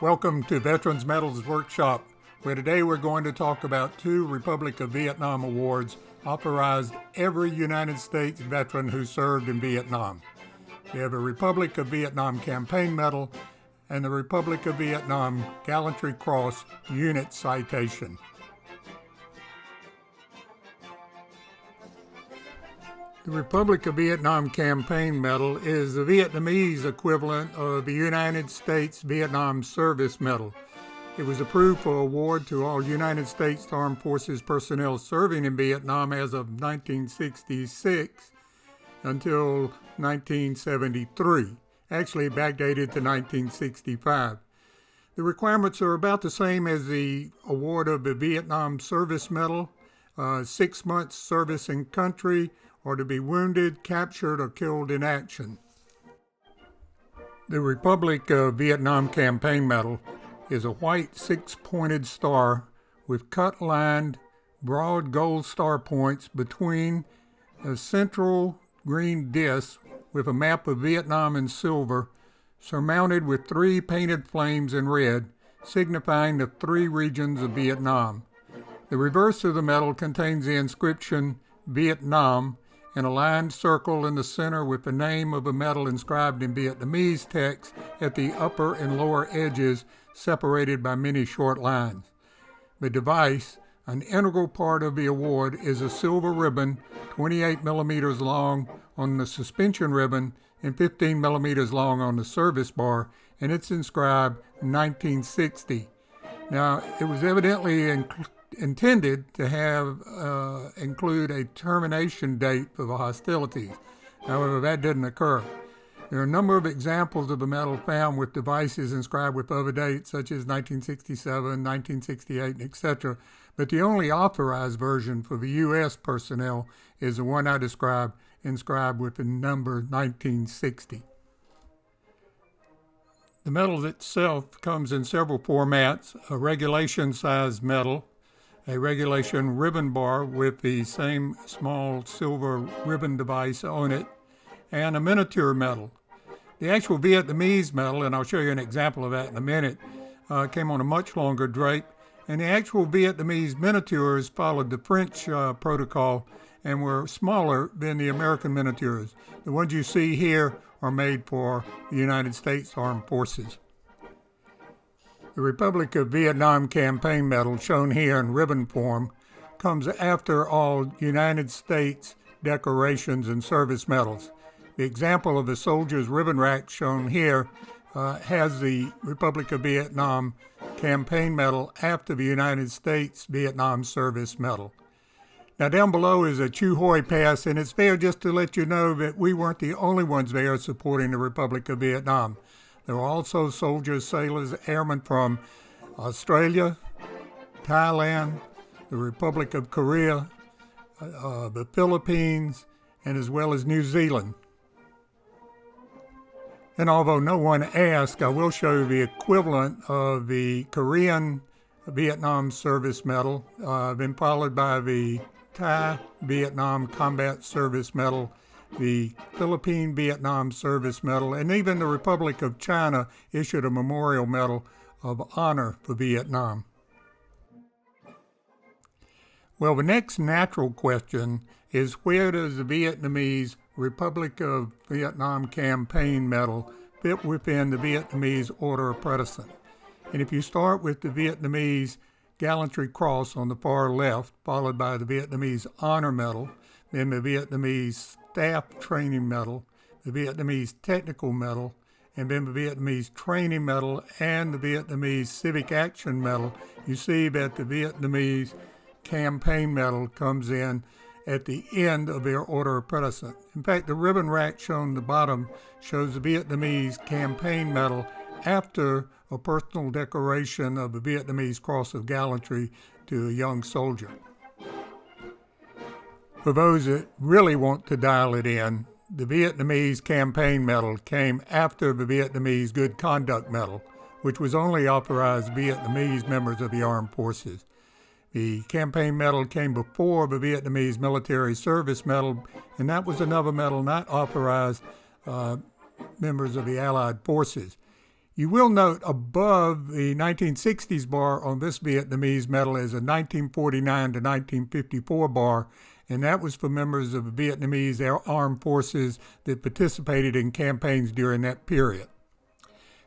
Welcome to Veterans Medals Workshop, where today we're going to talk about 2 Republic of Vietnam awards authorized every United States veteran who served in Vietnam. We have a Republic of Vietnam Campaign Medal and the Republic of Vietnam Gallantry Cross Unit Citation. The Republic of Vietnam Campaign Medal is the Vietnamese equivalent of the United States Vietnam Service Medal. It was approved for award to all United States Armed Forces personnel serving in Vietnam as of 1966 until 1973, actually backdated to 1965. The requirements are about the same as the award of the Vietnam Service Medal, 6 months service in country, or to be wounded, captured, or killed in action. The Republic of Vietnam Campaign Medal is a white 6-pointed star with cut-lined, broad gold star points between a central green disc with a map of Vietnam in silver, surmounted with 3 painted flames in red, signifying the 3 regions of Vietnam. The reverse of the medal contains the inscription Vietnam and a lined circle in the center with the name of a medal inscribed in Vietnamese text at the upper and lower edges, separated by many short lines. The device, an integral part of the award, is a silver ribbon 28 millimeters long on the suspension ribbon and 15 millimeters long on the service bar, and it's inscribed 1960. Now, it was evidently intended to have include a termination date for the hostilities. However, that didn't occur. There are a number of examples of the medal found with devices inscribed with other dates, such as 1967, 1968, etc., but the only authorized version for the U.S. personnel is the one I described, inscribed with the number 1960. The medal itself comes in several formats: a regulation-sized medal, a regulation ribbon bar with the same small silver ribbon device on it, and a miniature medal. The actual Vietnamese medal, and I'll show you an example of that in a minute, came on a much longer drape, and the actual Vietnamese miniatures followed the French protocol and were smaller than the American miniatures. The ones you see here are made for the United States Armed Forces. The Republic of Vietnam Campaign Medal, shown here in ribbon form, comes after all United States decorations and service medals. The example of the soldier's ribbon rack shown here has the Republic of Vietnam Campaign Medal after the United States Vietnam Service Medal. Now down below is a Chu Hoi Pass, and it's there just to let you know that we weren't the only ones there supporting the Republic of Vietnam. There were also soldiers, sailors, airmen from Australia, Thailand, the Republic of Korea, the Philippines, and as well as New Zealand. And although no one asked, I will show you the equivalent of the Korean Vietnam Service Medal, then followed by the Thai Vietnam Combat Service Medal, the Philippine Vietnam Service Medal, and even the Republic of China issued a memorial medal of honor for Vietnam. Well, the next natural question is, where does the Vietnamese Republic of Vietnam Campaign Medal fit within the Vietnamese Order of Precedence? And if you start with the Vietnamese Gallantry Cross on the far left, followed by the Vietnamese Honor Medal, then the Vietnamese Staff Training Medal, the Vietnamese Technical Medal, and then the Vietnamese Training Medal and the Vietnamese Civic Action Medal, you see that the Vietnamese Campaign Medal comes in at the end of their order of precedence. In fact, the ribbon rack shown at the bottom shows the Vietnamese Campaign Medal after a personal decoration of the Vietnamese Cross of Gallantry to a young soldier. For those that really want to dial it in, the Vietnamese Campaign Medal came after the Vietnamese Good Conduct Medal, which was only authorized Vietnamese members of the armed forces. The Campaign Medal came before the Vietnamese Military Service Medal, and that was another medal not authorized members of the Allied forces. You will note above the 1960s bar on this Vietnamese medal is a 1949 to 1954 bar, and that was for members of the Vietnamese armed forces that participated in campaigns during that period.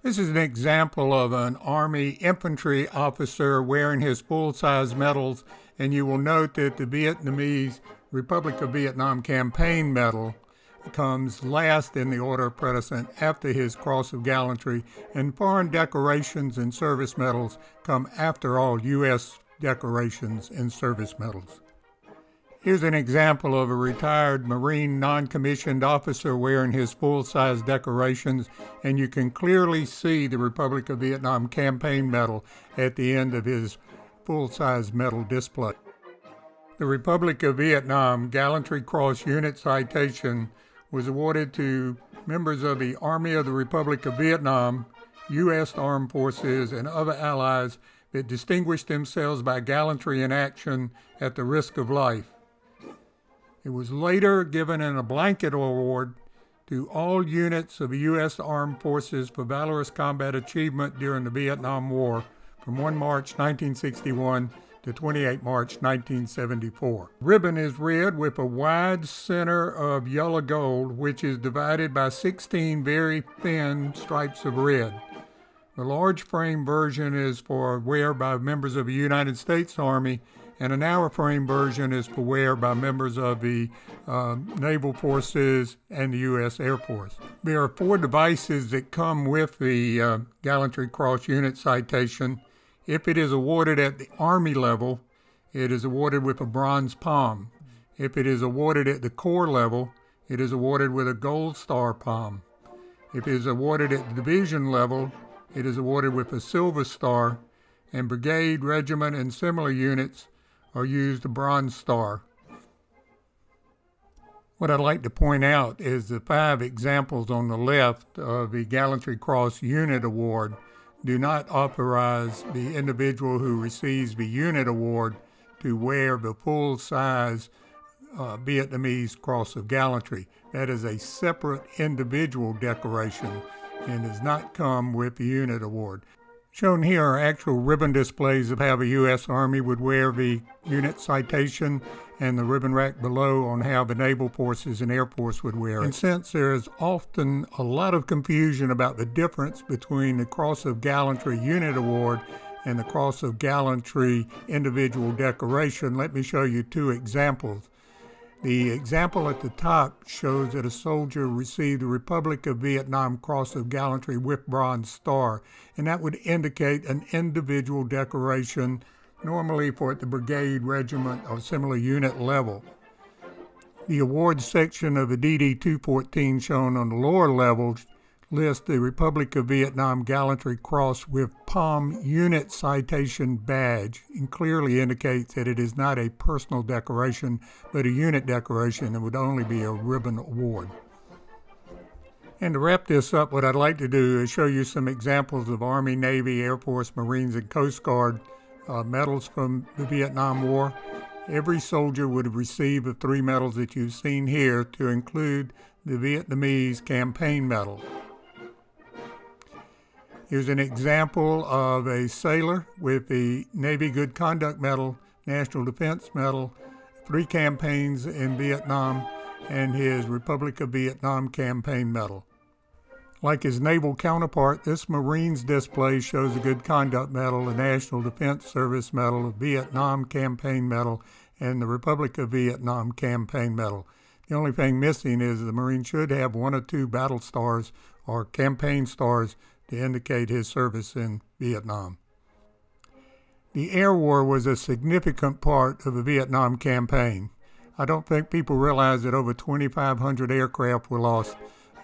This is an example of an Army infantry officer wearing his full-size medals, and you will note that the Vietnamese Republic of Vietnam campaign medal comes last in the order of precedence after his Cross of Gallantry, and foreign decorations and service medals come after all U.S. decorations and service medals. Here's an example of a retired Marine non-commissioned officer wearing his full-size decorations, and you can clearly see the Republic of Vietnam campaign medal at the end of his full-size medal display. The Republic of Vietnam Gallantry Cross Unit Citation was awarded to members of the Army of the Republic of Vietnam, U.S. Armed Forces, and other allies that distinguished themselves by gallantry in action at the risk of life. It was later given in a blanket award to all units of the U.S. Armed Forces for valorous combat achievement during the Vietnam War from 1 March 1961 to 28 March 1974. Ribbon is red with a wide center of yellow gold, which is divided by 16 very thin stripes of red. The large frame version is for wear by members of the United States Army, and a narrow frame version is for wear by members of the Naval Forces and the U.S. Air Force. There are 4 devices that come with the Gallantry Cross Unit Citation. If it is awarded at the Army level, it is awarded with a bronze palm. If it is awarded at the Corps level, it is awarded with a gold star palm. If it is awarded at the division level, it is awarded with a silver star, and brigade, regiment, and similar units are used a bronze star. What I'd like to point out is the 5 examples on the left of the Gallantry Cross Unit Award do not authorize the individual who receives the unit award to wear the full-size Vietnamese Cross of Gallantry. That is a separate individual decoration and does not come with the unit award. Shown here are actual ribbon displays of how the U.S. Army would wear the unit citation, and the ribbon rack below on how the Naval Forces and Air Force would wear it. And since there is often a lot of confusion about the difference between the Cross of Gallantry Unit Award and the Cross of Gallantry Individual Decoration, let me show you 2 examples. The example at the top shows that a soldier received the Republic of Vietnam Cross of Gallantry with bronze star, and that would indicate an individual decoration, normally for at the brigade, regiment, or similar unit level. The awards section of the DD-214 shown on the lower level lists the Republic of Vietnam Gallantry Cross with Palm Unit Citation Badge, and clearly indicates that it is not a personal decoration, but a unit decoration and would only be a ribbon award. And to wrap this up, what I'd like to do is show you some examples of Army, Navy, Air Force, Marines, and Coast Guard medals from the Vietnam War. Every soldier would have received the 3 medals that you've seen here, to include the Vietnamese campaign medal. Here's an example of a sailor with the Navy Good Conduct Medal, National Defense Medal, 3 campaigns in Vietnam, and his Republic of Vietnam campaign medal. Like his naval counterpart, this Marines display shows a Good Conduct Medal, the National Defense Service Medal, the Vietnam Campaign Medal, and the Republic of Vietnam Campaign Medal. The only thing missing is the Marine should have 1 or 2 battle stars or campaign stars to indicate his service in Vietnam. The air war was a significant part of the Vietnam campaign. I don't think people realize that over 2,500 aircraft were lost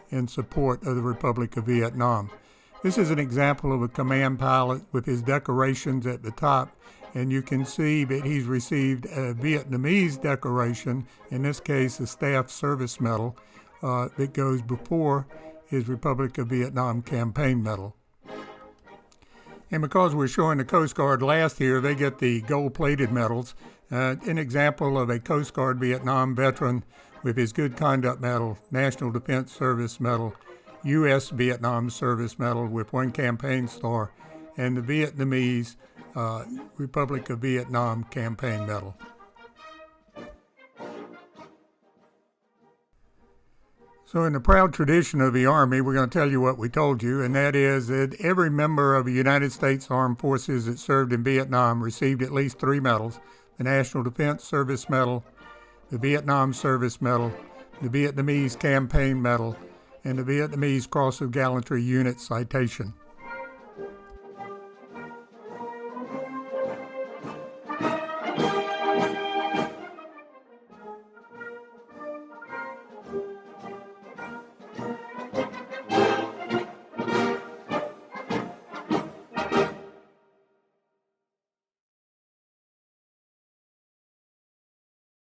in support of the Republic of Vietnam. This is an example of a command pilot with his decorations at the top, and you can see that he's received a Vietnamese decoration, in this case a Staff Service Medal, that goes before his Republic of Vietnam campaign medal. And because we're showing the Coast Guard last here, they get the gold-plated medals. An example of a Coast Guard Vietnam veteran with his Good Conduct Medal, National Defense Service Medal, U.S. Vietnam Service Medal with 1 campaign star, and the Vietnamese Republic of Vietnam Campaign Medal. So in the proud tradition of the Army, we're going to tell you what we told you, and that is that every member of the United States Armed Forces that served in Vietnam received at least 3 medals: the National Defense Service Medal, the Vietnam Service Medal, the Vietnamese Campaign Medal, and the Vietnamese Cross of Gallantry Unit Citation.